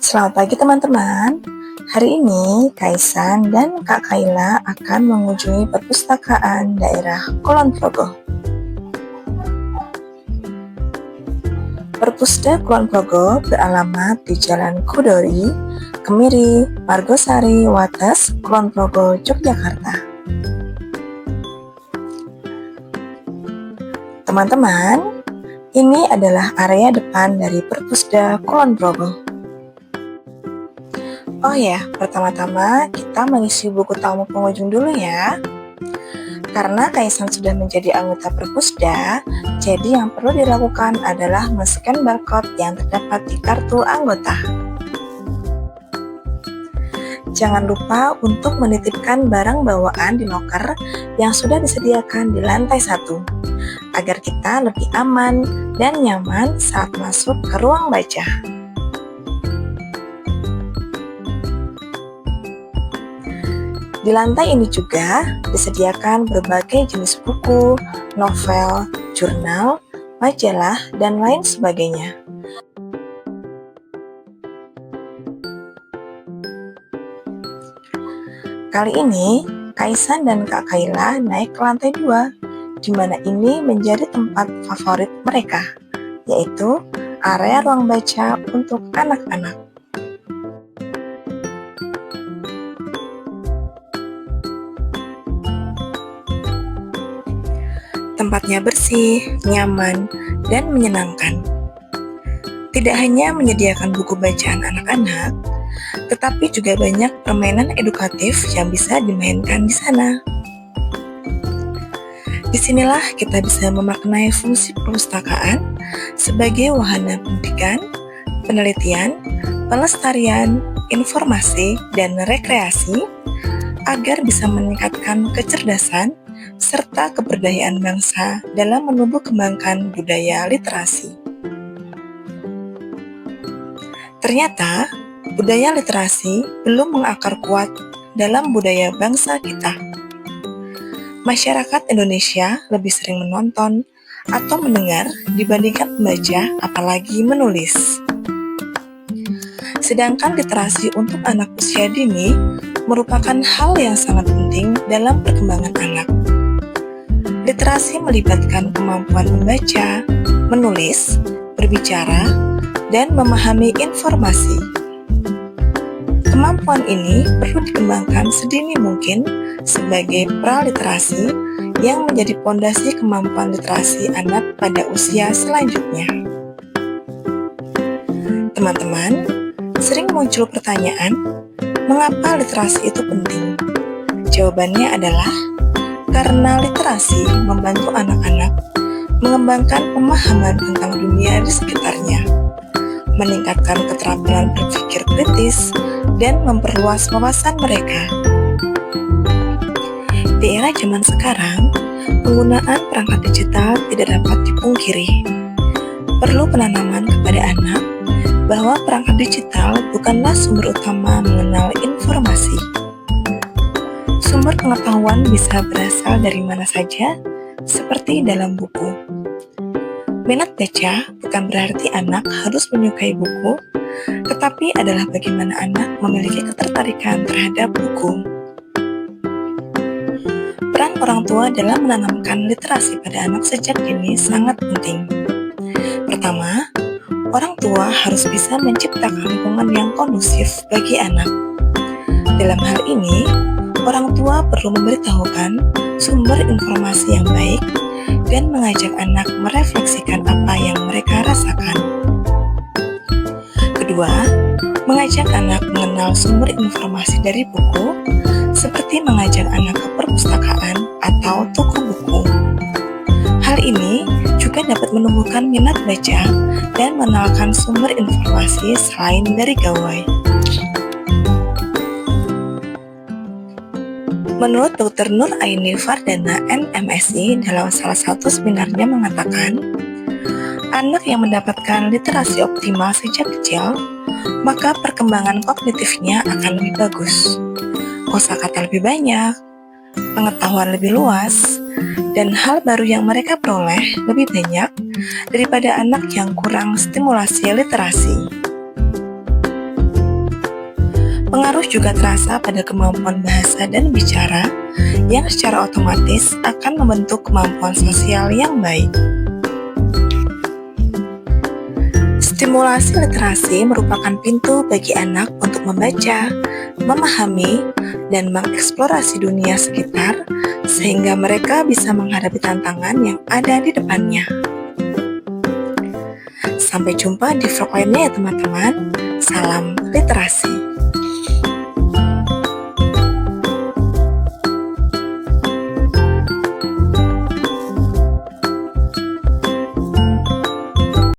Selamat pagi teman-teman. Hari ini Kaisan dan Kak Kaila akan mengunjungi perpustakaan daerah Kulon Progo. Perpusda Kulon Progo beralamat di Jalan Kudori, Kemiri, Margosari, Wates, Kulon Progo, Yogyakarta. Teman-teman, ini adalah area depan dari Perpusda Kulon Progo. Oh ya, pertama-tama kita mengisi buku tamu pengunjung dulu ya. Karena Kaisan sudah menjadi anggota Perpusda, jadi yang perlu dilakukan adalah men-scan barcode yang terdapat di kartu anggota. Jangan lupa untuk menitipkan barang bawaan di loker yang sudah disediakan di lantai 1, agar kita lebih aman dan nyaman saat masuk ke ruang baca. Di lantai ini juga disediakan berbagai jenis buku, novel, jurnal, majalah, dan lain sebagainya. Kali ini, Kaisan dan Kak Kaila naik ke lantai 2, di mana ini menjadi tempat favorit mereka, yaitu area ruang baca untuk anak-anak. Tempatnya bersih, nyaman, dan menyenangkan. Tidak hanya menyediakan buku bacaan anak-anak, tetapi juga banyak permainan edukatif yang bisa dimainkan di sana. Disinilah kita bisa memaknai fungsi perpustakaan sebagai wahana pendidikan, penelitian, pelestarian, informasi, dan rekreasi agar bisa meningkatkan kecerdasan serta keberdayaan bangsa dalam menumbuh kembangkan budaya literasi. Ternyata, budaya literasi belum mengakar kuat dalam budaya bangsa kita. Masyarakat Indonesia lebih sering menonton atau mendengar dibandingkan membaca, apalagi menulis. Sedangkan literasi untuk anak usia dini merupakan hal yang sangat penting dalam perkembangan anak. Literasi melibatkan kemampuan membaca, menulis, berbicara, dan memahami informasi. Kemampuan ini perlu dikembangkan sedini mungkin sebagai praliterasi yang menjadi pondasi kemampuan literasi anak pada usia selanjutnya. Teman-teman, sering muncul pertanyaan, mengapa literasi itu penting? Jawabannya adalah karena literasi membantu anak-anak mengembangkan pemahaman tentang dunia di sekitarnya, meningkatkan keterampilan berpikir kritis, dan memperluas wawasan mereka. Di era zaman sekarang, penggunaan perangkat digital tidak dapat dipungkiri. Perlu penanaman kepada anak bahwa perangkat digital bukanlah sumber utama mengenal informasi. Sumber pengetahuan bisa berasal dari mana saja, seperti dalam buku. Minat baca bukan berarti anak harus menyukai buku, tetapi adalah bagaimana anak memiliki ketertarikan terhadap buku. Peran orang tua dalam menanamkan literasi pada anak sejak dini sangat penting. Pertama, orang tua harus bisa menciptakan lingkungan yang kondusif bagi anak. Dalam hal ini, orang tua perlu memberitahukan sumber informasi yang baik dan mengajak anak merefleksikan apa yang mereka rasakan. Kedua, mengajak anak mengenal sumber informasi dari buku, seperti mengajak anak ke perpustakaan atau toko buku. Hal ini juga dapat menumbuhkan minat baca dan mengenalkan sumber informasi selain dari gawai. Menurut Dr. Nur Aini Fardana, MMSI, dalam salah satu seminarnya mengatakan, anak yang mendapatkan literasi optimal sejak kecil, maka perkembangan kognitifnya akan lebih bagus. Kosakata lebih banyak, pengetahuan lebih luas, dan hal baru yang mereka peroleh lebih banyak daripada anak yang kurang stimulasi literasi. Pengaruh juga terasa pada kemampuan bahasa dan bicara yang secara otomatis akan membentuk kemampuan sosial yang baik. Stimulasi literasi merupakan pintu bagi anak untuk membaca, memahami, dan mengeksplorasi dunia sekitar sehingga mereka bisa menghadapi tantangan yang ada di depannya. Sampai jumpa di vlog lainnya ya teman-teman. Salam literasi.